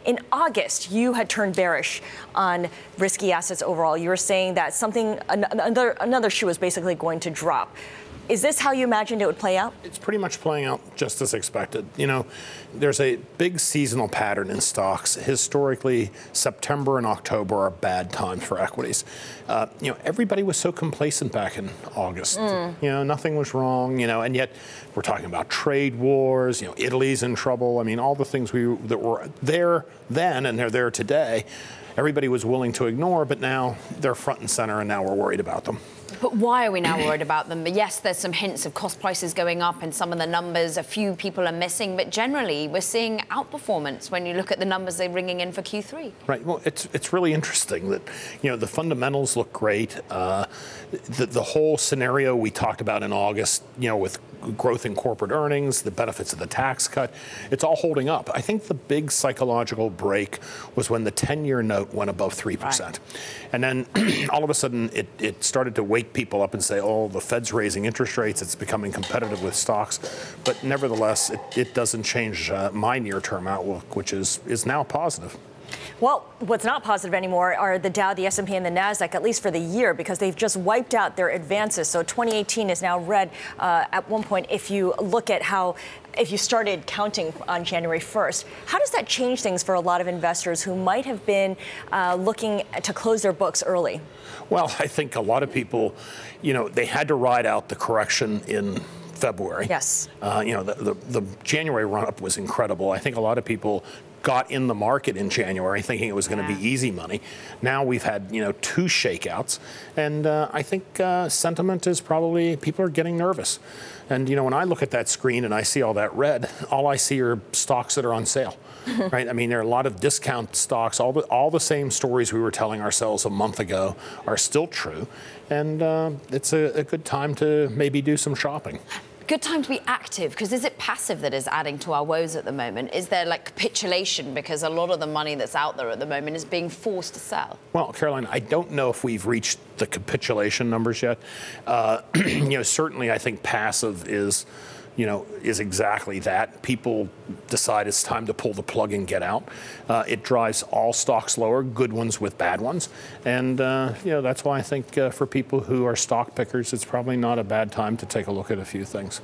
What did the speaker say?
In August, you had turned bearish on risky assets overall. You were saying that another shoe was basically going to drop. Is this how you imagined it would play out? It's pretty much playing out just as expected. You know, there's a big seasonal pattern in stocks. Historically, September and October are bad times for equities. You know, everybody was so complacent back in August. You know, nothing was wrong, you know, and yet we're talking about trade wars, you know, Italy's in trouble. I mean, all the things that were there then and they're there today, everybody was willing to ignore, but now they're front and center and now we're worried about them. But why are we now worried about them? Yes, there's some hints of cost prices going up and some of the numbers, a few people are missing, but generally we're seeing outperformance when you look at the numbers they're bringing in for Q3. Right. Well, it's really interesting that, you know, the fundamentals look great. The whole scenario we talked about in August, you know, with growth in corporate earnings, the benefits of the tax cut, it's all holding up. I think the big psychological break was when the 10-year note went above 3%. Right. And then all of a sudden it started to wake people up and say, oh, the Fed's raising interest rates, it's becoming competitive with stocks. But nevertheless, it doesn't change my near-term outlook, which is now positive. Well, what's not positive anymore are the Dow, the S&P, and the NASDAQ, at least for the year, because they've just wiped out their advances. So 2018 is now red at one point if you look at if you started counting on January 1st. How does that change things for a lot of investors who might have been looking to close their books early? Well, I think a lot of people, you know, they had to ride out the correction in February. Yes. You know, the January run-up was incredible. I think a lot of people got in the market in January thinking it was going to be easy money. Now we've had, you know, 2 shakeouts, and I think sentiment is probably, people are getting nervous. And, you know, when I look at that screen and I see all that red, all I see are stocks that are on sale. Right? I mean, there are a lot of discount stocks. All the same stories we were telling ourselves a month ago are still true, and it's a good time to maybe do some shopping. Good time to be active, because is it passive that is adding to our woes at the moment? Is there like capitulation because a lot of the money that's out there at the moment is being forced to sell? Well, Caroline, I don't know if we've reached the capitulation numbers yet. You know, certainly I think passive is exactly that. People decide it's time to pull the plug and get out. It drives all stocks lower, good ones with bad ones. And, you know, that's why I think for people who are stock pickers, it's probably not a bad time to take a look at a few things.